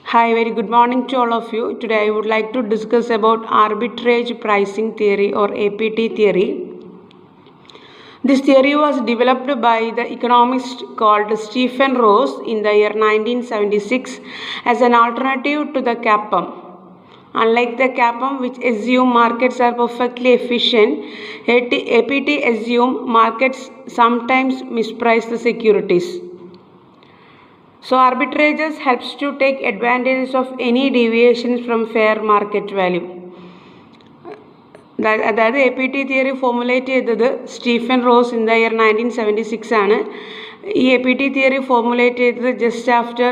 Hi, very good morning to all of you. Today I would like to discuss about arbitrage pricing theory or APT theory. This theory was developed by the economist called Stephen Ross in the year 1976 as an alternative to the CAPM. Unlike the CAPM, which assume markets are perfectly efficient, APT assume markets sometimes misprice the securities. So arbitrages helps to take advantage of any deviations from fair market value. അതായത് A P T theory formulate ചെയ്തത് Stephen Ross in the year 1976 ആണ്. ഈ A P T theory formulate ചെയ്തത് just after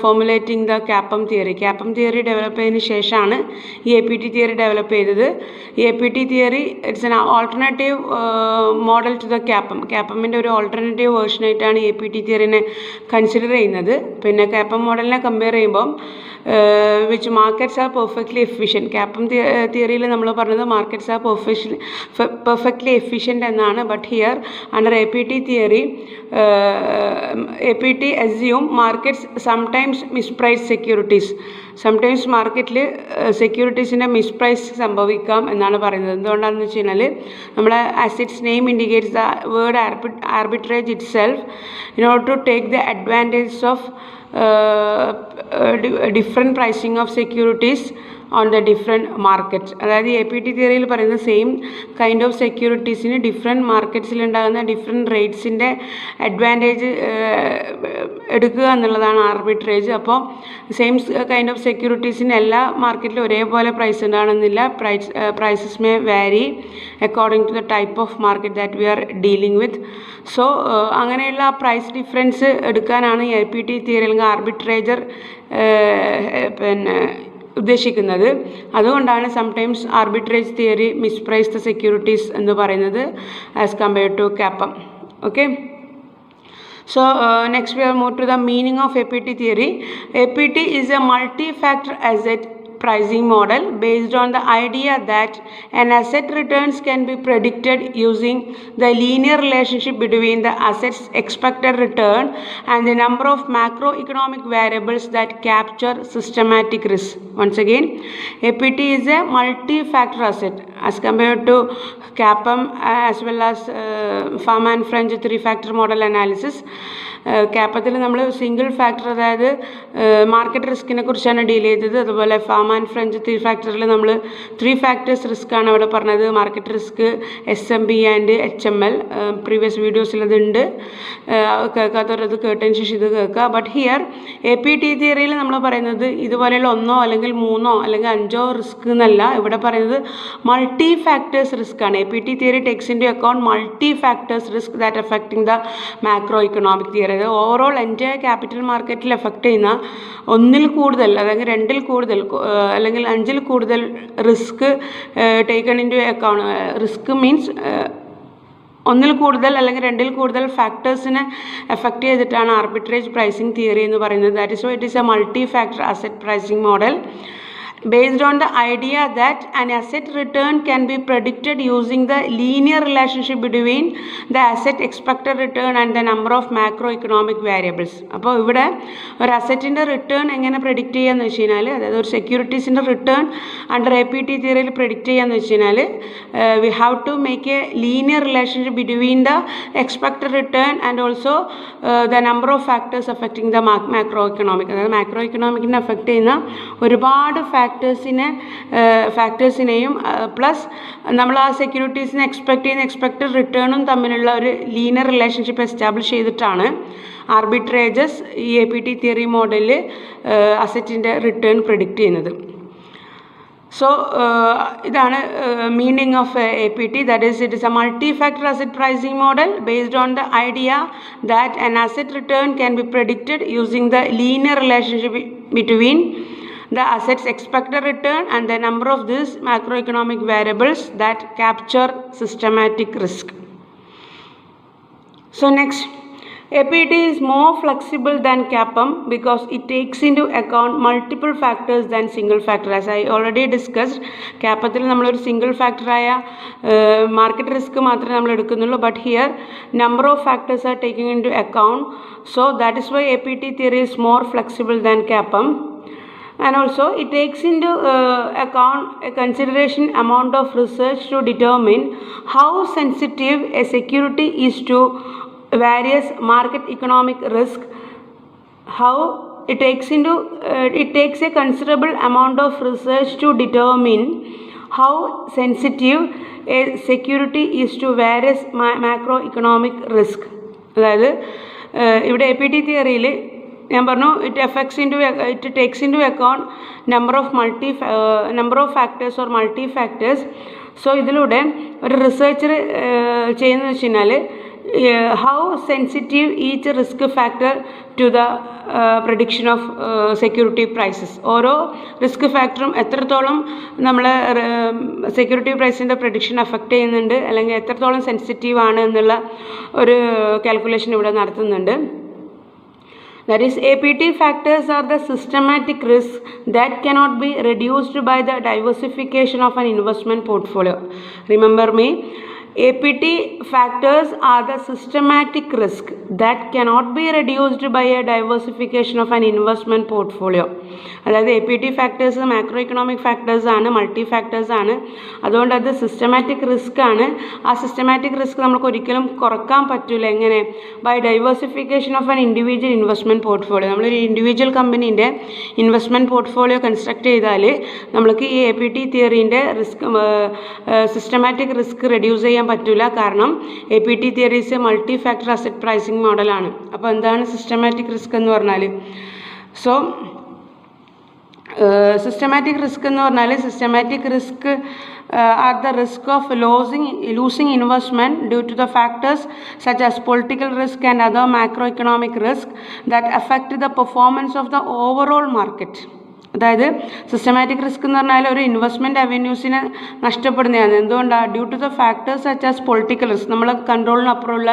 formulating the CAPM theory develop ചെയ്തതിന് ശേഷമാണ് ഈ A P T theory develop ചെയ്തത്. ഈ A P T theory it's an alternative model to the ക്യാപ്പമിൻ്റെ ഒരു ഓൾട്ടർനേറ്റീവ് വേർഷനായിട്ടാണ് എ പി ടി തിയറിനെ കൺസിഡർ ചെയ്യുന്നത്. പിന്നെ ക്യാപ്പം മോഡലിനെ കമ്പയർ ചെയ്യുമ്പം which markets are perfectly efficient. ക്യാപ്പം തിയറിയിൽ നമ്മൾ പറഞ്ഞത് മാർക്കറ്റ്സ് ആർ പെർഫെക്റ്റ്ലി എഫിഷ്യൻറ്റ് എന്നാണ്. But here under A P T theory APT assume markets sometimes misprice securities. Sometimes മാർക്കറ്റിൽ സെക്യൂരിറ്റീസിൻ്റെ മിസ്പ്രൈസ് സംഭവിക്കാം എന്നാണ് പറയുന്നത്. എന്തുകൊണ്ടാണെന്ന് വെച്ച് കഴിഞ്ഞാൽ നമ്മുടെ as its name indicates the word arbitrage itself in order to take the advantage of different pricing of securities on the different markets. അതായത് A P T തിയറിയിൽ പറയുന്ന സെയിം കൈൻഡ് ഓഫ് സെക്യൂരിറ്റീസിന് ഡിഫറെൻറ്റ് മാർക്കറ്റ്സിലുണ്ടാകുന്ന different റേറ്റ്സിൻ്റെ advantage എടുക്കുക എന്നുള്ളതാണ് arbitrage. അപ്പോൾ same kind of സെക്യൂരിറ്റീസിന് എല്ലാ മാർക്കറ്റിലും ഒരേപോലെ പ്രൈസ് ഉണ്ടാകണമെന്നില്ല. Prices may vary according to the type of market that we are dealing with. So അങ്ങനെയുള്ള പ്രൈസ് ഡിഫറൻസ് എടുക്കാനാണ് എ പി ടി തിയറി അല്ലെങ്കിൽ ആർബിട്രേജർ ഉദ്ദേശിക്കുന്നത്. അതുകൊണ്ടാണ് sometimes arbitrage theory misprice the securities എന്ന് പറയുന്നത് as compared to CAPM. Okay, so next we will move to the meaning of APT theory. APT is a multi-factor asset pricing model based on the idea that an asset returns can be predicted using the linear relationship between the asset's expected return and the number of macroeconomic variables that capture systematic risk. Once again, APT is a multi-factor asset as compared to CAPM as well as Fama and French three-factor model analysis. ക്യാപ്പത്തിൽ നമ്മൾ single factor, അതായത് market റിസ്കിനെ കുറിച്ചാണ് deal ചെയ്തത്. അതുപോലെ pharma and French three ഫാക്ടറിൽ നമ്മൾ 3 factors risk ആണ് അവിടെ പറഞ്ഞത്. Market risk, SMB and HML. Previous വീഡിയോസിൽ അതുണ്ട്, കേൾക്കാത്തവരത് കേട്ടതിന് ശേഷം ഇത് കേൾക്കുക. But here A P T തിയറിയിൽ നമ്മൾ പറയുന്നത് ഇതുപോലെയുള്ള 1 അല്ലെങ്കിൽ 3 അല്ലെങ്കിൽ 5 റിസ്ക് എന്നല്ല. ഇവിടെ പറയുന്നത് മൾട്ടി ഫാക്ടേഴ്സ് റിസ്ക് ആണ്. A P T theory takes in to account multi factors risk that affecting the macro economic theory. അതായത് ഓവറോൾ എൻ്റെ ക്യാപിറ്റൽ മാർക്കറ്റിൽ എഫക്റ്റ് ചെയ്യുന്ന 1-ൽ കൂടുതൽ അല്ലെങ്കിൽ 2-ൽ കൂടുതൽ അല്ലെങ്കിൽ 5-ൽ കൂടുതൽ risk taken in to account. Risk means 1-ൽ കൂടുതൽ അല്ലെങ്കിൽ 2-ൽ കൂടുതൽ ഫാക്ടേഴ്സിനെ എഫക്റ്റ് ചെയ്തിട്ടാണ് ആർബിട്രേജ് പ്രൈസിങ് തിയറി എന്ന് പറയുന്നത്. That is why it is a multi factor asset pricing model based on the idea that an asset return can be predicted using the linear relationship between the asset expected return and the number of macroeconomic variables. അപ്പോൾ ഇവിടെ ഒരു അസറ്റിൻ്റെ return എങ്ങനെ predict ചെയ്യാന്ന് വെച്ച് കഴിഞ്ഞാൽ, അതായത് ഒരു സെക്യൂരിറ്റീസിൻ്റെ return under A P T തിയറിയിൽ പ്രെഡിക്റ്റ് ചെയ്യാന്ന് വെച്ച് കഴിഞ്ഞാൽ we have to make a linear relationship between the expected return and also the number of factors affecting the macro economic. അതായത് മാക്രോ ഇക്കണോമിക്കിനെ അഫക്റ്റ് ചെയ്യുന്ന ഒരുപാട് ഫാക്ടേഴ്സിനെയും പ്ലസ് നമ്മൾ ആ സെക്യൂരിറ്റീസിനെ എക്സ്പെക്റ്റ് ചെയ്യുന്ന എക്സ്പെക്റ്റഡ് റിട്ടേണും തമ്മിലുള്ള ഒരു ലീനിയർ റിലേഷൻഷിപ്പ് എസ്റ്റാബ്ലിഷ് ചെയ്തിട്ടാണ് ആർബിട്രേജസ് ഈ എ പി ടി തിയറി മോഡലിൽ അസറ്റിൻ്റെ റിട്ടേൺ പ്രെഡിക്റ്റ് ചെയ്യുന്നത്. സോ ഇതാണ് meaning of A P T. That is it is a multi factor asset pricing model based on the idea that an asset return can be predicted using the linear relationship between the asset's expected return and the number of these macroeconomic variables that capture systematic risk. So next, APT is more flexible than CAPM because it takes into account multiple factors than single factor. As I already discussed, CAPത്തിൽ നമ്മളൊരു single ഫാക്ടറായ market risk മാത്രമേ നമ്മൾ എടുക്കുന്നുള്ളൂ. But here number of factors are taking in to account. So that is why APT theory is more flexible than CAPM. And also it takes into account a consideration amount of research to determine how sensitive a security is to various market economic risk. How it takes a considerable amount of research to determine how sensitive a security is to various macroeconomic risk. അതായത് ഇവിടെ APT തിയറിയിൽ ഞാൻ പറഞ്ഞു it takes into account number of factors or multi factors. So ഇതിലൂടെ ഒരു researcher ചെയ്യുന്നതെന്ന് വെച്ച് കഴിഞ്ഞാൽ how sensitive each risk factor to the prediction of security prices. ഓരോ റിസ്ക് ഫാക്ടറും എത്രത്തോളം നമ്മളെ സെക്യൂരിറ്റി പ്രൈസിൻ്റെ പ്രഡിക്ഷൻ അഫക്റ്റ് ചെയ്യുന്നുണ്ട് അല്ലെങ്കിൽ എത്രത്തോളം സെൻസിറ്റീവ് ആണ് എന്നുള്ള ഒരു കാൽക്കുലേഷൻ ഇവിടെ നടത്തുന്നുണ്ട്. That is, APT factors are the systematic risks that cannot be reduced by the diversification of an investment portfolio. Remember me, APT factors are the systematic risk that cannot be reduced by a diversification of an investment portfolio. അതായത് APT factors macro economic factors ആണ്, multi factors ആണ്. അതുകൊണ്ട് അത് systematic risk ആണ്. ആ systematic risk നമുക്ക് ഒരിക്കലും കുറക്കാൻ പറ്റില്ല. എങ്ങനെ? By diversification of an individual investment portfolio. നമ്മളൊരു ഇൻഡിവിജ്വൽ കമ്പനീൻ്റെ ഇൻവെസ്റ്റ്മെൻറ്റ് പോർട്ട്ഫോളിയോ കൺസ്ട്രക്ട് ചെയ്താൽ നമ്മൾക്ക് ഈ APT തിയറീൻ്റെ റിസ്ക് സിസ്റ്റമാറ്റിക് റിസ്ക് റെഡ്യൂസ് ചെയ്യാൻ പറ്റില്ല. കാരണം APT theories multi factor asset pricing മോഡലാണ്. അപ്പോൾ എന്താണ് സിസ്റ്റമാറ്റിക് റിസ്ക് എന്ന് പറഞ്ഞാൽ? സോ സിസ്റ്റമാറ്റിക് റിസ്ക് എന്ന് പറഞ്ഞാൽ systematic risk are the risk of losing investment due to the factors such as political risk and other macroeconomic risk that affect the performance of the overall market. അതായത് systematic risk എന്ന് പറഞ്ഞാൽ ഒരു investment അവന്യൂസിനെ നഷ്ടപ്പെടുന്നതാണ്. എന്തുകൊണ്ടാണ്? Due to the factors such as political risk, നമ്മളെ കൺട്രോളിനപ്പുറമുള്ള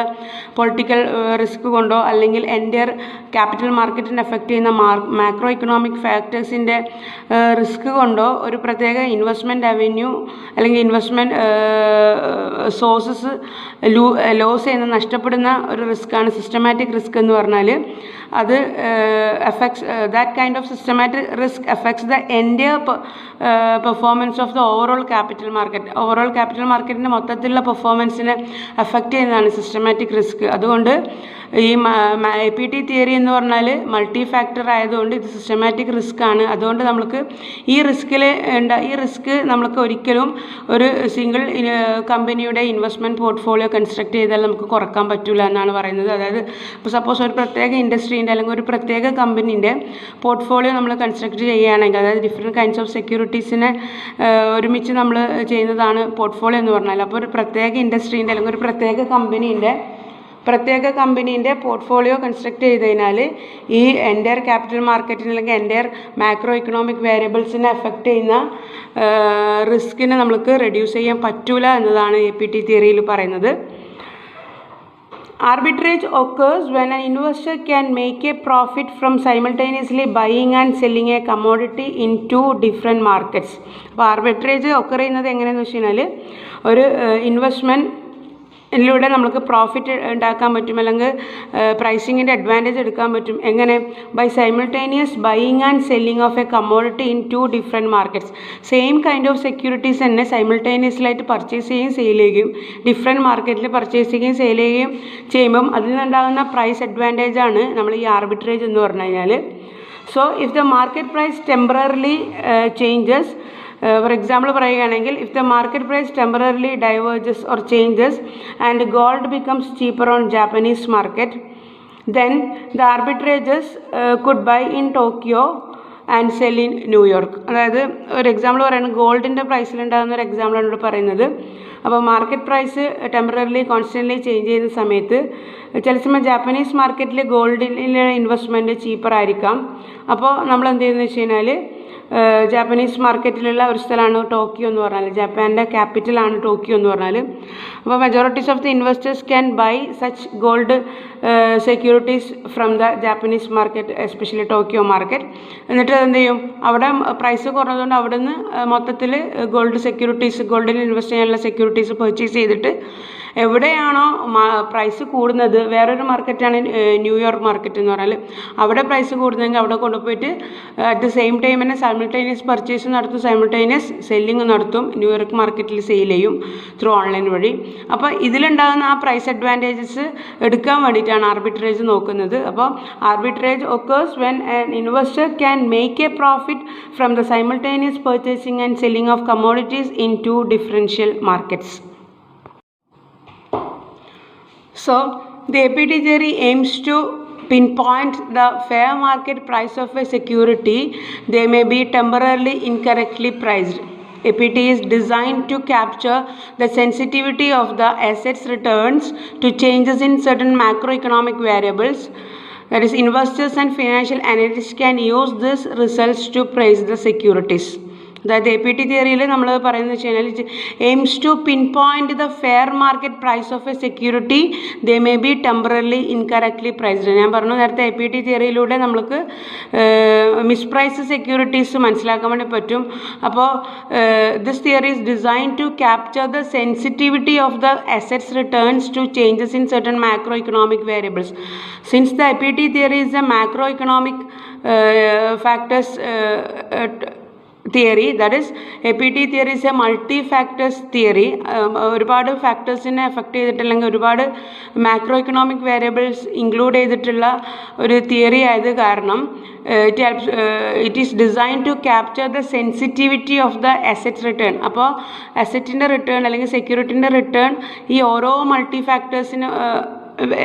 political risk കൊണ്ടോ അല്ലെങ്കിൽ എൻ്റയർ ക്യാപിറ്റൽ മാർക്കറ്റിനെ എഫക്റ്റ് ചെയ്യുന്ന മാക്രോ ഇക്കണോമിക് ഫാക്ടേഴ്സിൻ്റെ റിസ്ക് കൊണ്ടോ ഒരു പ്രത്യേക ഇൻവെസ്റ്റ്മെൻറ്റ് അവന്യൂ അല്ലെങ്കിൽ ഇൻവെസ്റ്റ്മെൻറ്റ് സോഴ്സസ് ലോസ് ചെയ്യുന്ന നഷ്ടപ്പെടുന്ന ഒരു റിസ്ക്കാണ് സിസ്റ്റമാറ്റിക് റിസ്ക് എന്ന് പറഞ്ഞാൽ. അത് that kind of systematic risk affects the entire performance of the overall capital market. Overall capital മാർക്കറ്റിൻ്റെ മൊത്തത്തിലുള്ള പെർഫോമൻസിനെ അഫക്റ്റ് ചെയ്യുന്നതാണ് സിസ്റ്റമാറ്റിക് റിസ്ക്. അതുകൊണ്ട് ഈ APT തിയറി എന്ന് പറഞ്ഞാൽ മൾട്ടി ഫാക്ടർ ആയതുകൊണ്ട് ഇത് സിസ്റ്റമാറ്റിക് റിസ്ക് ആണ്. അതുകൊണ്ട് നമുക്ക് ഈ റിസ്ക് നമ്മൾക്ക് ഒരിക്കലും ഒരു സിംഗിൾ കമ്പനിയുടെ ഇൻവെസ്റ്റ്മെൻറ്റ് പോർട്ട്ഫോളിയോ കൺസ്ട്രക്ട് ചെയ്താൽ നമുക്ക് കുറക്കാൻ പറ്റില്ല എന്നാണ് പറയുന്നത്. അതായത് ഇപ്പോൾ സപ്പോസ് ഒരു പ്രത്യേക ഇൻഡസ്ട്രീൻ്റെ അല്ലെങ്കിൽ ഒരു പ്രത്യേക കമ്പനീൻ്റെ പോർട്ട്ഫോളിയോ നമ്മൾ കൺസ്ട്രക്ട് ചെയ്യുകയാണെങ്കിൽ, അതായത് ഡിഫറെൻറ്റ് കൈൻഡ്സ് ഓഫ് സെക്യൂരിറ്റീസിനെ ഒരുമിച്ച് നമ്മൾ ചെയ്യുന്നതാണ് പോർട്ട്ഫോളിയോ എന്ന് പറഞ്ഞാൽ. അപ്പോൾ ഒരു പ്രത്യേക ഇൻഡസ്ട്രീൻ്റെ അല്ലെങ്കിൽ ഒരു പ്രത്യേക കമ്പനീൻ്റെ പോർട്ട്ഫോളിയോ കൺസ്ട്രക്ട് ചെയ്ത് കഴിഞ്ഞാൽ ഈ എൻ്റയർ ക്യാപിറ്റൽ മാർക്കറ്റിന് അല്ലെങ്കിൽ എൻ്റയർ മാക്രോ ഇക്കണോമിക് വേരിയബിൾസിനെ എഫക്റ്റ് ചെയ്യുന്ന റിസ്കിനെ നമുക്ക് റെഡ്യൂസ് ചെയ്യാൻ പറ്റില്ല എന്നതാണ് APT തിയറിയിൽ പറയുന്നത്. Arbitrage occurs when an investor can make a profit from simultaneously buying and selling a commodity in two different markets. അപ്പോൾ ആർബിട്രേജ് ഒക്കർ ചെയ്യുന്നത് എങ്ങനെയെന്ന് വെച്ച് കഴിഞ്ഞാൽ ഒരു ഇൻവെസ്റ്റ്മെൻറ്റിലൂടെ നമുക്ക് പ്രോഫിറ്റ് ഉണ്ടാക്കാൻ പറ്റും അല്ലെങ്കിൽ പ്രൈസിങ്ങിൻ്റെ അഡ്വാൻറ്റേജ് എടുക്കാൻ പറ്റും. എങ്ങനെ? By simultaneous buying and selling of a commodity in two different markets. Same kind of securities തന്നെ സൈമിൾട്ടേനിയസ്ലായിട്ട് പർച്ചേസ് ചെയ്യുകയും സെയിൽ ചെയ്യുകയും ഡിഫറെൻറ്റ് മാർക്കറ്റിൽ പർച്ചേസ് ചെയ്യുകയും സെയിൽ ചെയ്യുകയും ചെയ്യുമ്പം അതിൽ നിന്നുണ്ടാകുന്ന പ്രൈസ് അഡ്വാൻറ്റേജാണ് നമ്മൾ ഈ ആർബിട്രേജ് എന്ന് പറഞ്ഞു കഴിഞ്ഞാൽ. So if the market price temporarily changes, for example പറയുകയാണെങ്കിൽ, if the market price temporarily diverges or changes and gold becomes cheaper on Japanese market, then the arbitrages could buy in Tokyo and sell in New York. അതായത് ഒരു example പറയുന്നത് ഗോൾഡിൻ്റെ പ്രൈസിലുണ്ടാകുന്ന ഒരു എക്സാമ്പിളാണ് ഇവിടെ പറയുന്നത്. അപ്പോൾ market price temporarily constantly change ചെയ്യുന്ന സമയത്ത് ചില സമയം ജാപ്പനീസ് മാർക്കറ്റിൽ ഗോൾഡിലെ ഇൻവെസ്റ്റ്മെൻറ്റ് ചീപ്പർ ആയിരിക്കാം. അപ്പോൾ നമ്മൾ എന്ത് ചെയ്യുന്നത് വെച്ച് കഴിഞ്ഞാൽ ജാപ്പനീസ് മാർക്കറ്റിലുള്ള ഒരു സ്ഥലമാണ് ടോക്കിയോ എന്ന് പറഞ്ഞാൽ, ജപ്പാൻ്റെ ക്യാപിറ്റലാണ് ടോക്കിയോ എന്ന് പറഞ്ഞാൽ. അപ്പോൾ majorities of the investors can buy such gold securities from the Japanese market, especially Tokyo market. എന്നിട്ട് എന്ത് ചെയ്യും? അവിടെ പ്രൈസ് കുറഞ്ഞതുകൊണ്ട് അവിടെ നിന്ന് മൊത്തത്തിൽ ഗോൾഡ് സെക്യൂരിറ്റീസ്, ഗോൾഡിൽ ഇൻവെസ്റ്റ് ചെയ്യാനുള്ള സെക്യൂരിറ്റീസ് പർച്ചേസ് ചെയ്തിട്ട് എവിടെയാണോ പ്രൈസ് കൂടുന്നത്, വേറൊരു മാർക്കറ്റാണ് ന്യൂയോർക്ക് മാർക്കറ്റ് എന്ന് പറഞ്ഞാൽ, അവിടെ പ്രൈസ് കൂടുന്നതെങ്കിൽ അവിടെ കൊണ്ടുപോയിട്ട് അറ്റ് ദ സെയിം ടൈം തന്നെ സൈമിൾട്ടേനിയസ് പർച്ചേസ് നടത്തും, സൈമിൾട്ടേനിയസ് സെല്ലിങ് നടത്തും, ന്യൂയോർക്ക് മാർക്കറ്റിൽ സെയിൽ ചെയ്യും ത്രൂ ഓൺലൈൻ വഴി. അപ്പോൾ ഇതിലുണ്ടാകുന്ന ആ പ്രൈസ് അഡ്വാൻറ്റേജസ് എടുക്കാൻ വേണ്ടിയിട്ടാണ് ആർബിട്രേജ് നോക്കുന്നത്. അപ്പോൾ arbitrage occurs when an investor can make a profit from the simultaneous purchasing and selling of commodities in two differential markets. So, the APT theory aims to pinpoint the fair market price of a security. They may be temporarily incorrectly priced. APT is designed to capture the sensitivity of the assets returns to changes in certain macroeconomic variables. That is, investors and financial analysts can use these results to price the securities. അതായത് A P T തിയറിയിൽ നമ്മൾ പറയുന്നത് വെച്ച് കഴിഞ്ഞാൽ aims to pinpoint the fair market price of a security, they may be temporarily incorrectly priced. ഞാൻ പറഞ്ഞു നേരത്തെ A P T തിയറിയിലൂടെ നമ്മൾക്ക് മിസ്പ്രൈസ് സെക്യൂരിറ്റീസ് മനസ്സിലാക്കാൻ വേണ്ടി പറ്റും. അപ്പോൾ this theory is design to capture the sensitivity of the assets returns to changes in certain macro economic variables. Since the A P T theory is a macro economic factors theory, that is A P T theory is a multi factors theory. ഒരുപാട് ഫാക്ടേഴ്സിനെ effect ചെയ്തിട്ടില്ലെങ്കിൽ ഒരുപാട് macro economic variables include ചെയ്തിട്ടുള്ള ഒരു theory ആയത് കാരണം it is design to capture the sensitivity of the assets return. അപ്പോൾ അസറ്റിൻ്റെ റിട്ടേൺ അല്ലെങ്കിൽ സെക്യൂരിറ്റിൻ്റെ റിട്ടേൺ ഈ ഓരോ മൾട്ടി ഫാക്ടേഴ്സിന്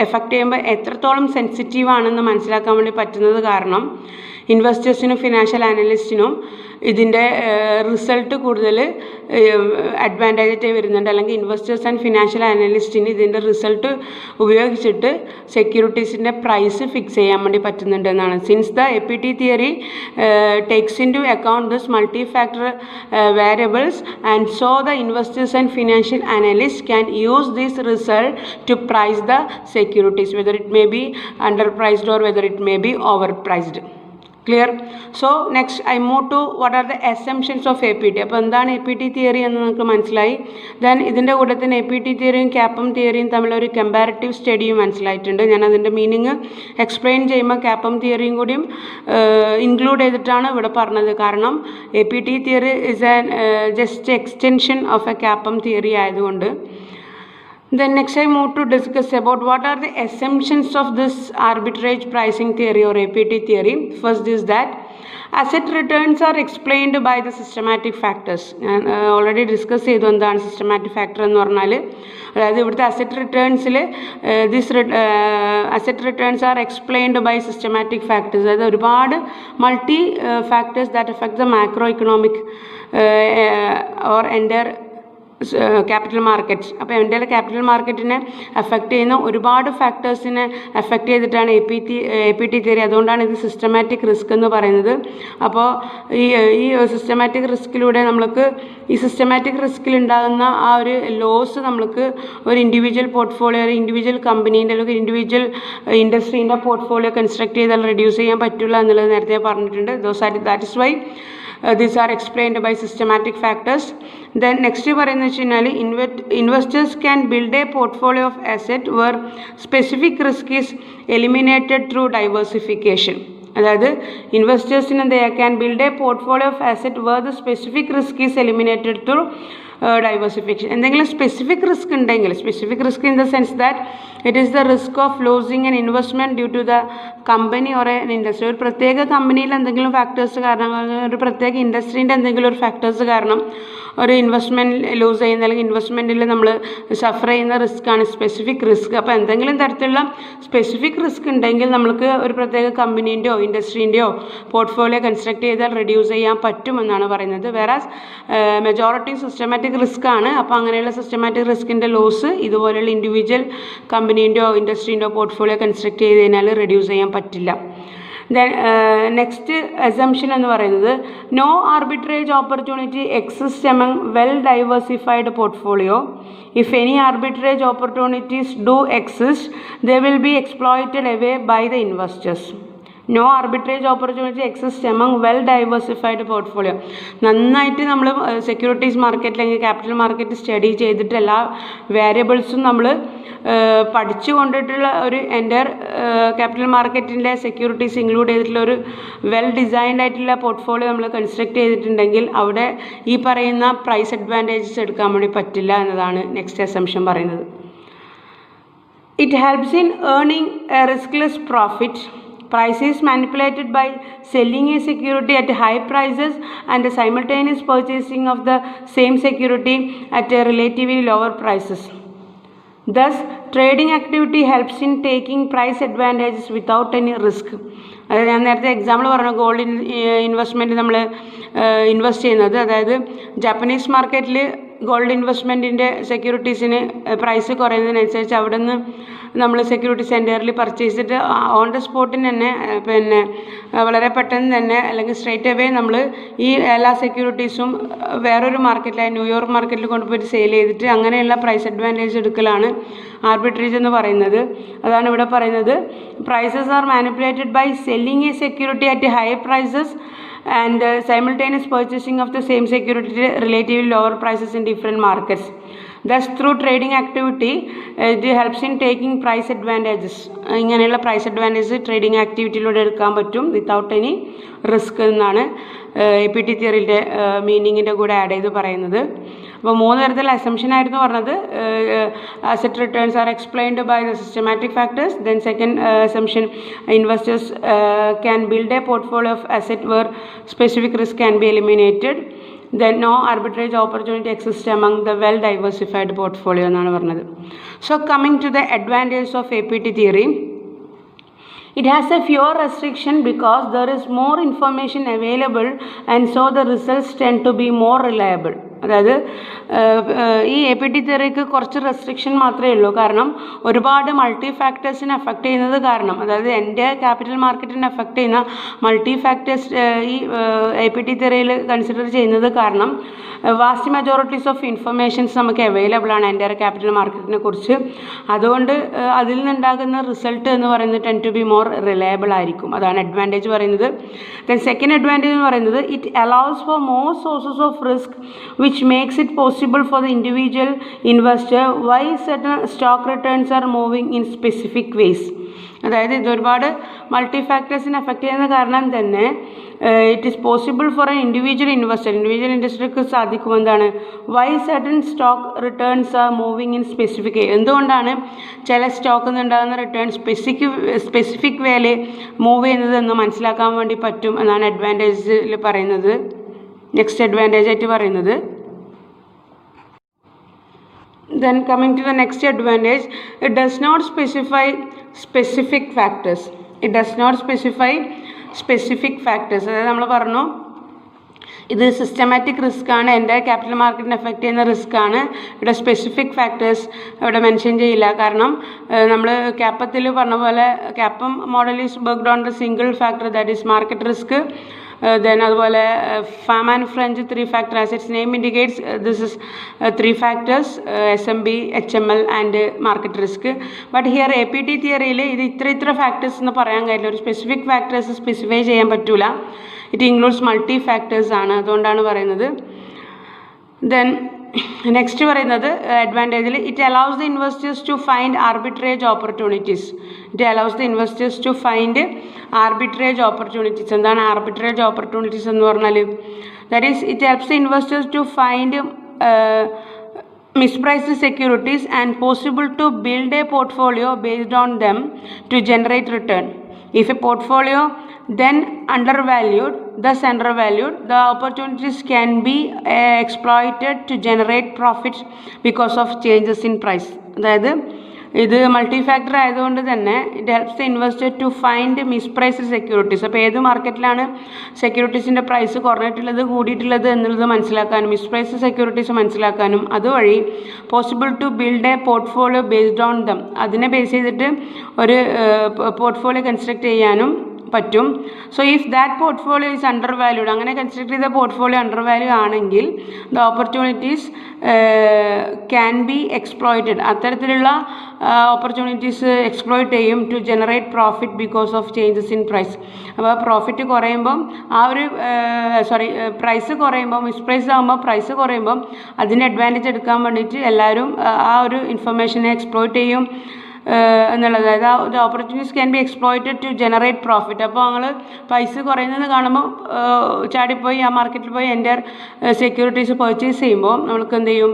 എഫക്റ്റ് ചെയ്യുമ്പോൾ എത്രത്തോളം സെൻസിറ്റീവ് ആണെന്ന് മനസ്സിലാക്കാൻ വേണ്ടി പറ്റുന്നത് കാരണം ഇൻവെസ്റ്റേഴ്സിനും ഫിനാൻഷ്യൽ അനലിസ്റ്റിനും ഇതിൻ്റെ റിസൾട്ട് കൂടുതൽ അഡ്വാൻറ്റേജായിട്ട് വരുന്നുണ്ട്. അല്ലെങ്കിൽ ഇൻവെസ്റ്റേഴ്സ് ആൻഡ് ഫിനാൻഷ്യൽ അനലിസ്റ്റിന് ഇതിൻ്റെ റിസൾട്ട് ഉപയോഗിച്ചിട്ട് സെക്യൂരിറ്റീസിൻ്റെ പ്രൈസ് ഫിക്സ് ചെയ്യാൻ വേണ്ടി പറ്റുന്നുണ്ട് എന്നാണ്. Since the A P T theory takes in to account this multi factor variables and so the investors and financial analyst can use this result to price the securities, whether it may be underpriced or whether it may be overpriced. Clear? So next I move to what are the assumptions of APT. അപ്പോൾ എന്താണ് A P T theory എന്ന് നമുക്ക് മനസ്സിലായി. Then ഇതിൻ്റെ കൂടെ തന്നെ A P T തിയറിയും ക്യാപ്പം തിയറിയും തമ്മിലൊരു comparative സ്റ്റഡിയും മനസ്സിലായിട്ടുണ്ട്. ഞാൻ അതിൻ്റെ മീനിങ് എക്സ്പ്ലെയിൻ ചെയ്യുമ്പോൾ ക്യാപ്പം തിയറിയും കൂടിയും ഇൻക്ലൂഡ് ചെയ്തിട്ടാണ് ഇവിടെ പറഞ്ഞത്. കാരണം A P T theory is an just extension of A ക്യാപ്പം theory ആയതുകൊണ്ട്. Then next I move to discuss about what are the assumptions of this arbitrage pricing theory or APT theory. First is that asset returns are explained by the systematic factors. ഞാൻ already discuss ചെയ്തു എന്താണ് systematic factor എന്ന് പറഞ്ഞാൽ. അതായത് ഇവിടുത്തെ asset റിട്ടേൺസിൽ asset returns are explained by systematic factors. അതായത് ഒരുപാട് multi factors that effect the macro economic or എൻ്റർ ക്യാപിറ്റൽ മാർക്കറ്റ്സ്. അപ്പോൾ എൻ്റെ ക്യാപിറ്റൽ മാർക്കറ്റിനെ എഫക്റ്റ് ചെയ്യുന്ന ഒരുപാട് ഫാക്ടേഴ്സിനെ എഫക്റ്റ് ചെയ്തിട്ടാണ് എ പി ടി തിയറി. അതുകൊണ്ടാണ് ഇത് സിസ്റ്റമാറ്റിക് റിസ്ക് എന്ന് പറയുന്നത്. അപ്പോൾ ഈ സിസ്റ്റമാറ്റിക് റിസ്കിലൂടെ നമ്മൾക്ക് ഈ സിസ്റ്റമാറ്റിക് റിസ്കിലുണ്ടാകുന്ന ആ ഒരു ലോസ് നമ്മൾക്ക് ഒരു ഇൻഡിവിജ്വൽ പോർട്ട്ഫോളിയോ, ഒരു ഇൻഡിവിജ്വൽ കമ്പനീൻ്റെ അല്ലെങ്കിൽ ഇൻഡിവിജ്വൽ ഇൻഡസ്ട്രീൻ്റെ പോർട്ട്ഫോളിയോ കൺസ്ട്രക്ട് ചെയ്താൽ റെഡ്യൂസ് ചെയ്യാൻ പറ്റില്ല എന്നുള്ളത് നേരത്തെ പറഞ്ഞിട്ടുണ്ട്. That is why these are explained by systematic factors. Then next പറയുന്നത് വെച്ച് കഴിഞ്ഞാൽ investors can build a portfolio of asset where specific risk is eliminated through diversification. അതായത് ഇൻവെസ്റ്റേഴ്സിന് they can build a portfolio of asset where the specific risk is eliminated through diversification. എന്തെങ്കിലും specific risk ഉണ്ടെങ്കിൽ, specific risk in the sense that it is the risk of losing an investment due to the company or an industry. ഒരു പ്രത്യേക കമ്പനിയിൽ എന്തെങ്കിലും factors കാരണം, ഒരു പ്രത്യേക ഇൻഡസ്ട്രീൻ്റെ എന്തെങ്കിലും ഒരു ഫാക്ടേഴ്സ് കാരണം ഒരു ഇൻവെസ്റ്റ്മെൻറ്റ് ലൂസ് ചെയ്യുന്ന അല്ലെങ്കിൽ ഇൻവെസ്റ്റ്മെൻറ്റിൽ നമ്മൾ സഫർ ചെയ്യുന്ന റിസ്ക്കാണ് സ്പെസിഫിക് റിസ്ക്. അപ്പോൾ എന്തെങ്കിലും തരത്തിലുള്ള സ്പെസിഫിക് റിസ്ക് ഉണ്ടെങ്കിൽ നമുക്ക് ഒരു പ്രത്യേക കമ്പനീൻ്റെയോ ഇൻഡസ്ട്രീൻ്റെയോ പോർട്ട്ഫോളിയോ കൺസ്ട്രക്ട് ചെയ്താൽ റെഡ്യൂസ് ചെയ്യാൻ പറ്റുമെന്നാണ് പറയുന്നത്. വേറാസ് മെജോറിറ്റി സിസ്റ്റമാറ്റിക് റിസ്ക് ആണ്. അപ്പോൾ അങ്ങനെയുള്ള സിസ്റ്റമാറ്റിക് റിസ്കിൻ്റെ ലോസ് ഇതുപോലെയുള്ള ഇൻഡിവിജ്വൽ കമ്പനീൻ്റെയോ ഇൻഡസ്ട്രീൻ്റെയോ പോർട്ട്ഫോളിയോ കൺസ്ട്രക്ട് ചെയ്ത് കഴിഞ്ഞാൽ റെഡ്യൂസ് ചെയ്യാൻ പറ്റില്ല. ദെൻ നെക്സ്റ്റ് അസംഷൻ എന്ന് പറയുന്നത് no arbitrage opportunity exist among well diversified portfolio. If any arbitrage opportunities do exist they will be exploited away by the investors. No arbitrage opportunity exist among well diversified portfolio. നന്നായിട്ട് നമ്മൾ securities market അല്ലെങ്കിൽ capital market study ചെയ്തിട്ട് എല്ലാ വേരിയബിൾസും നമ്മൾ പഠിച്ചു കൊണ്ടിട്ടുള്ള ഒരു എൻ്റയർ ക്യാപിറ്റൽ മാർക്കറ്റിൻ്റെ സെക്യൂരിറ്റീസ് ഇൻക്ലൂഡ് ചെയ്തിട്ടുള്ള ഒരു വെൽ ഡിസൈൻഡ് ആയിട്ടുള്ള പോർട്ട്ഫോളിയോ നമ്മൾ കൺസ്ട്രക്ട് ചെയ്തിട്ടുണ്ടെങ്കിൽ അവിടെ ഈ പറയുന്ന പ്രൈസ് അഡ്വാൻറ്റേജസ് എടുക്കാൻ വേണ്ടി പറ്റില്ല എന്നതാണ് നെക്സ്റ്റ് അസംഷൻ പറയുന്നത്. It helps in earning a riskless profit. Price is manipulated by selling a security at high prices and the simultaneous purchasing of the same security at a relatively lower prices. Thus, trading activity helps in taking price advantages without any risk. അതായത് ഞാൻ നേരത്തെ example പറഞ്ഞു gold investment നമ്മൾ invest ചെയ്യുന്നത്, അതായത് Japanese മാർക്കറ്റിൽ gold ഇൻവെസ്റ്റ്മെൻറ്റിൻ്റെ സെക്യൂരിറ്റീസിന് price കുറയുന്നതിനനുസരിച്ച് അവിടെ നിന്ന് നമ്മൾ സെക്യൂരിറ്റി സെൻറ്ററിൽ പർച്ചേസ് ചെയ്തിട്ട് ഓൺ ദ സ്പോട്ടിന് തന്നെ പിന്നെ വളരെ പെട്ടെന്ന് തന്നെ അല്ലെങ്കിൽ സ്ട്രേറ്റ് അവേ നമ്മൾ ഈ എല്ലാ സെക്യൂരിറ്റീസും വേറൊരു മാർക്കറ്റിലായ ന്യൂയോർക്ക് മാർക്കറ്റിൽ കൊണ്ടുപോയിട്ട് സെയിൽ ചെയ്തിട്ട് അങ്ങനെയുള്ള പ്രൈസ് അഡ്വാൻറ്റേജ് എടുക്കലാണ് ആർബിട്രേജ് എന്ന് പറയുന്നത്. അതാണ് ഇവിടെ പറയുന്നത്. Prices are manipulated by selling a security at high prices and simultaneous purchasing of the same security at relatively lower prices in different markets. Thus, through trading activity, it helps in taking price advantages. ഇങ്ങനെയുള്ള price advantage trading ആക്ടിവിറ്റിയിലൂടെ എടുക്കാൻ പറ്റും without any risk എന്നാണ് APT തിയറിൻ്റെ മീനിങ്ങിൻ്റെ കൂടെ add ചെയ്ത് പറയുന്നത്. അപ്പോൾ 3 തരത്തിലുള്ള assumption ആയിരുന്നു പറഞ്ഞത്. Asset returns are explained by the systematic factors. Then second assumption, investors can build a portfolio of asset where specific risk can be eliminated. Then no arbitrage opportunity exists among the well diversified portfolio എന്നാണ് പറഞ്ഞത്. So coming to the advantage of APT theory, it has a fewer restriction because there is more information available and so the results tend to be more reliable. അതായത് ഈ APT തിയറിക്ക് കുറച്ച് restriction മാത്രമേ ഉള്ളൂ. കാരണം ഒരുപാട് multi ഫാക്ടേഴ്സിനെ affect ചെയ്യുന്നത് കാരണം, അതായത് എൻ്റെ ക്യാപിറ്റൽ മാർക്കറ്റിനെ അഫക്റ്റ് ചെയ്യുന്ന മൾട്ടി ഫാക്ടേഴ്സ് ഈ APT തിയറിയിൽ കൺസിഡർ ചെയ്യുന്നത് കാരണം വാസ്റ്റ് മെജോറിറ്റീസ് ഓഫ് ഇൻഫർമേഷൻസ് നമുക്ക് അവൈലബിൾ ആണ് എൻ്റെ ക്യാപിറ്റൽ മാർക്കറ്റിനെ കുറിച്ച്. അതുകൊണ്ട് അതിൽ നിന്നുണ്ടാകുന്ന റിസൾട്ട് എന്ന് പറയുന്നത് tend to be more reliable ആയിരിക്കും. അതാണ് അഡ്വാൻറ്റേജ് പറയുന്നത്. ദെൻ സെക്കൻഡ് അഡ്വാൻറ്റേജ് എന്ന് പറയുന്നത് it allows for more sources of risk which makes it possible for the individual investor why certain stock returns are moving in specific ways. അതായത് ഇതൊരുപാട് multi ഫാക്ടേഴ്സിനെ affect ചെയ്യുന്ന കാരണം തന്നെ it is possible for an individual ഇൻവെസ്റ്റർക്ക് സാധിക്കും എന്താണ് why certain stock returns are moving in specific. എന്തുകൊണ്ടാണ് ചില സ്റ്റോക്കിൽ നിന്നുണ്ടാകുന്ന റിട്ടേൺ സ്പെസിഫിക് വേയിൽ മൂവ് ചെയ്യുന്നത് എന്ന് മനസ്സിലാക്കാൻ വേണ്ടി പറ്റും എന്നാണ് അഡ്വാൻറ്റേജിൽ പറയുന്നത്. നെക്സ്റ്റ് അഡ്വാൻറ്റേജ് ആയിട്ട് പറയുന്നത്. Then coming to the next advantage, it does not specify specific factors. It does not specify specific factors. അതായത് നമ്മൾ പറഞ്ഞു ഇത് സിസ്റ്റമാറ്റിക് റിസ്ക് ആണ്, എൻ്റെ ക്യാപിറ്റൽ മാർക്കറ്റിനെ എഫക്റ്റ് ചെയ്യുന്ന റിസ്ക് ആണ്. ഇവിടെ സ്പെസിഫിക് ഫാക്ടേഴ്സ് ഇവിടെ മെൻഷൻ ചെയ്യില്ല. കാരണം നമ്മൾ ക്യാപ്പത്തിൽ പറഞ്ഞ പോലെ ക്യാപ്പം model is worked on the single factor that is market risk. Then അതുപോലെ farm and French 3 factor assets name indicates this is 3 factors SMB, HML and market risk. But here APT തിയറിയിൽ ഇത് ഇത്ര factors എന്ന് പറയാൻ കഴിയില്ല. ഒരു specific factors specify ചെയ്യാൻ പറ്റില്ല. ഇറ്റ് ഇൻക്ലൂഡ്സ് മൾട്ടി ഫാക്ടേഴ്സ് ആണ്, അതുകൊണ്ടാണ് പറയുന്നത്. ദെൻ നെക്സ്റ്റ് പറയുന്നത് അഡ്വാൻറ്റേജിൽ it allows the investors to find arbitrage opportunities. It allows the investors to find arbitrage opportunities. എന്താണ് ആർബിട്രേജ് ഓപ്പർച്യൂണിറ്റീസ് എന്ന് പറഞ്ഞാൽ? That is it helps the investors to find mispriced securities and possible to build a portfolio based on them to generate return. If a portfolio then undervalued, the opportunities can be exploited to generate profits because of changes in price. അതായത് ഇത് multi factor ആയതുകൊണ്ട് തന്നെ it helps the investor to find mispriced securities. അപ്പോൾ ഏത് മാർക്കറ്റിലാണ് സെക്യൂരിറ്റീസിൻ്റെ price കുറഞ്ഞിട്ടുള്ളത് കൂടിയിട്ടുള്ളത് എന്നുള്ളത് മനസ്സിലാക്കാനും മിസ്പ്രൈസ്ഡ് securities മനസ്സിലാക്കാനും അതുവഴി possible to build a portfolio based on them, അതിനെ ബേസ് ചെയ്തിട്ട് ഒരു പോർട്ട്ഫോളിയോ കൺസ്ട്രക്ട് ചെയ്യാനും പറ്റും. So if that portfolio is undervalued, അങ്ങനെ കൺസ്ട്രക്ട് ചെയ്ത പോർട്ട്ഫോളിയോ അണ്ടർ വാല്യൂ ആണെങ്കിൽ the opportunities can be exploited, അത്തരത്തിലുള്ള ഓപ്പർച്യൂണിറ്റീസ് എക്സ്പ്ലോയിറ്റ് ചെയ്യും to generate profit because of changes in price. അപ്പോൾ പ്രോഫിറ്റ് കുറയുമ്പം ആ ഒരു പ്രൈസ് കുറയുമ്പോൾ, മിസ്പ്രൈസ് ആകുമ്പോൾ പ്രൈസ് കുറയുമ്പം അതിൻ്റെ അഡ്വാൻറ്റേജ് എടുക്കാൻ വേണ്ടിയിട്ട് എല്ലാവരും ആ ഒരു ഇൻഫർമേഷനെ എക്സ്പ്ലോയിറ്റ് ചെയ്യും എന്നുള്ളത്. അതായത് the opportunities can be exploited to generate profit. അപ്പോൾ ഞങ്ങൾ പൈസ കുറയുന്നത് കാണുമ്പോൾ ചാടിപ്പോയി ആ മാർക്കറ്റിൽ പോയി എൻ്റെ സെക്യൂരിറ്റീസ് പർച്ചേസ് ചെയ്യുമ്പോൾ നമ്മൾക്ക് എന്ത് ചെയ്യും,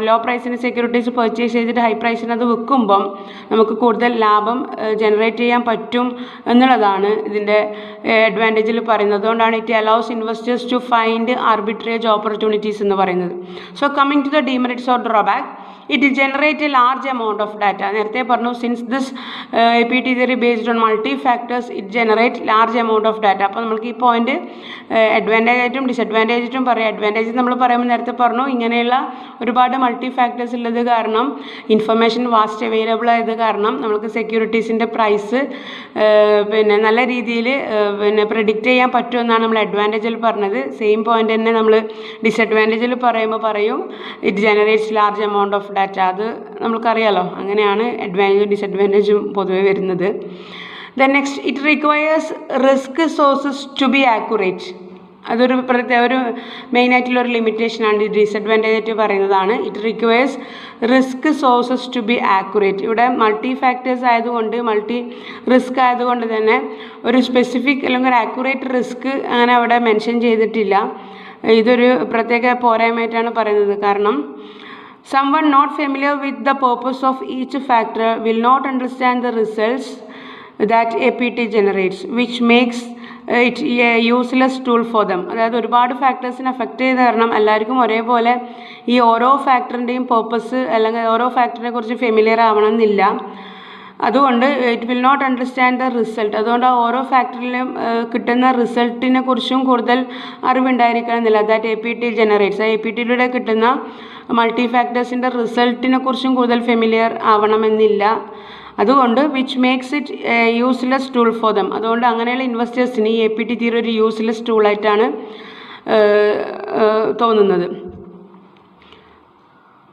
ലോ പ്രൈസിന് സെക്യൂരിറ്റീസ് പർച്ചേസ് ചെയ്തിട്ട് ഹൈ പ്രൈസിന് അത് വിൽക്കുമ്പം നമുക്ക് കൂടുതൽ ലാഭം ജനറേറ്റ് ചെയ്യാൻ പറ്റും എന്നുള്ളതാണ് ഇതിൻ്റെ അഡ്വാൻറ്റേജിൽ പറയുന്നത്. അതുകൊണ്ടാണ് it allows investors to find arbitrage opportunities എന്ന് പറയുന്നത്. So coming to the demerits or drawback, it will generate a large amount of data. നേരത്തെ പറഞ്ഞു, since this APT theory based on multi factors, it generate large amount of data. അപ്പോൾ നമുക്ക് ഈ point advantage ആയിട്ടും disadvantage ആയിട്ടും പറയാം. Advantage നമ്മൾ പറയുമ്പോൾ നേരത്തെ പറഞ്ഞു, ഇങ്ങനെയുള്ള ഒരുപാട് മൾട്ടി ഫാക്ടേഴ്സ് ഉള്ളത് കാരണം, ഇൻഫർമേഷൻ വാസ്റ്റ് അവൈലബിൾ ആയത് കാരണം നമുക്ക് സെക്യൂരിറ്റീസിൻ്റെ പ്രൈസ് പിന്നെ നല്ല രീതിയിൽ പിന്നെ പ്രെഡിക്റ്റ് ചെയ്യാൻ പറ്റുമെന്നാണ് നമ്മൾ അഡ്വാൻറ്റേജിൽ പറഞ്ഞത്. സെയിം പോയിന്റ് തന്നെ നമ്മൾ ഡിസഡ്വാൻറ്റേജിൽ പറയുമ്പോൾ പറയും it generates large amount of data. അത് നമുക്കറിയാലോ, അങ്ങനെയാണ് അഡ്വാൻറ്റേജും ഡിസഡ്വാൻറ്റേജും പൊതുവെ വരുന്നത്. Then next, it requires risk sources to be accurate. അതൊരു ഒരു മെയിനായിട്ടുള്ളൊരു ലിമിറ്റേഷനാണ്, ഡിസഡ്വാൻറ്റേജ് ആയിട്ട് പറയുന്നതാണ്. It requires risk sources to be accurate. ഇവിടെ മൾട്ടി ഫാക്ടേഴ്സ് ആയതുകൊണ്ട്, മൾട്ടി റിസ്ക് ആയതുകൊണ്ട് തന്നെ ഒരു സ്പെസിഫിക് അല്ലെങ്കിൽ ഒരു ആക്യുറേറ്റ് റിസ്ക് അങ്ങനെ അവിടെ മെൻഷൻ ചെയ്തിട്ടില്ല. ഇതൊരു പ്രത്യേക പോരായ്മയായിട്ടാണ് പറയുന്നത്. കാരണം someone not familiar with the purpose of each factor will not understand the results that APT generates, which makes it a useless tool for them. അതായത് ഒരുപാട് ഫാക്ടേഴ്സിനെ അഫക്റ്റ് ചെയ്ത് കാരണം എല്ലാവർക്കും ഒരേപോലെ ഈ ഓരോ ഫാക്ടറിൻ്റെയും പേർപ്പസ് അല്ലെങ്കിൽ ഓരോ ഫാക്ടറിനെ കുറിച്ച് ഫെമിലിയർ ആവണമെന്നില്ല. അതുകൊണ്ട് it will not understand the result. അതുകൊണ്ട് ആ ഓരോ ഫാക്ടറിയിലും കിട്ടുന്ന റിസൾട്ടിനെ കുറിച്ചും കൂടുതൽ അറിവുണ്ടായിരിക്കണമെന്നില്ല. ദാറ്റ് APT ജനറേറ്റ്സ്, ആ APTയിലൂടെ കിട്ടുന്ന മൾട്ടി ഫാക്ടേഴ്സിൻ്റെ റിസൾട്ടിനെ കുറിച്ചും കൂടുതൽ ഫെമിലിയർ ആവണമെന്നില്ല. അതുകൊണ്ട് which makes it useless tool for them. അതുകൊണ്ട് അങ്ങനെയുള്ള ഇൻവെസ്റ്റേഴ്സിന് ഈ APT തീരെ ഒരു യൂസ്ലെസ് ടൂളായിട്ടാണ് തോന്നുന്നത്.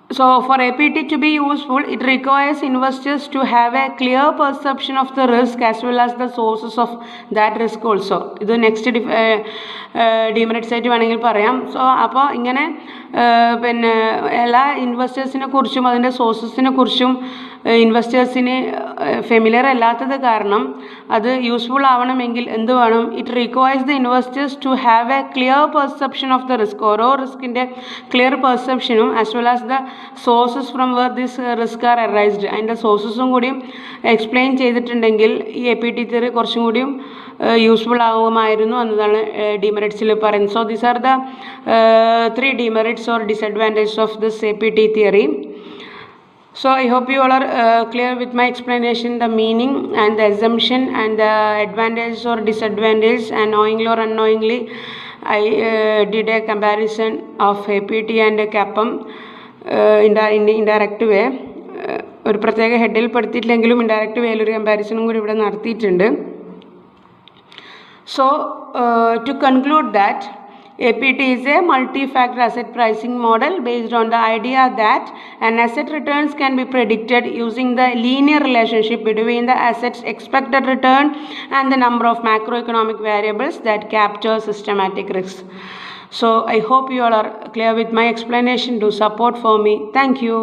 So for APT to be useful, it requires investors to have a clear perception of the risk as well as the sources of that risk also. ഇത് next demerits ആയിട്ട് വേണമെങ്കിൽ പറയാം. സോ അപ്പോൾ ഇങ്ങനെ പിന്നെ എല്ലാ ഇൻവെസ്റ്റേഴ്സിനെ കുറിച്ചും അതിൻ്റെ സോഴ്സസിനെ കുറിച്ചും ഇൻവെസ്റ്റേഴ്സിന് ഫെമിലിയർ അല്ലാത്തത് കാരണം അത് യൂസ്ഫുൾ ആവണമെങ്കിൽ എന്ത് വേണം? It requires the investors to have a clear perception of the risk. ഓരോ റിസ്കിൻ്റെ ക്ലിയർ പെർസെപ്ഷനും as well as the sources from where this risk are arised, അതിൻ്റെ സോഴ്സസും കൂടിയും എക്സ്പ്ലെയിൻ ചെയ്തിട്ടുണ്ടെങ്കിൽ ഈ APT തിയറി കുറച്ചും കൂടിയും യൂസ്ഫുൾ ആകുമായിരുന്നു എന്നതാണ് ഡിമെറിറ്റ്സിൽ പറയുന്നത്. So these are the 3 demerits or disadvantages of this APT theory. So I hope you all are clear with my explanation, the meaning and the assumption and the advantages or disadvantages, and knowingly or unknowingly I did a comparison of APT and CAPM in indirect way. ഒരു പ്രത്യേക ഹെഡിൽ പെടുത്തിയിട്ടില്ലെങ്കിലും indirect വേയിലൊരു കമ്പാരിസണും കൂടി ഇവിടെ നടത്തിയിട്ടുണ്ട്. So to conclude that, APT is a multi-factor asset pricing model based on the idea that an asset returns can be predicted using the linear relationship between the asset's expected return and the number of macroeconomic variables that capture systematic risks. So I hope you all are clear with my explanation. Do support for me. Thank you.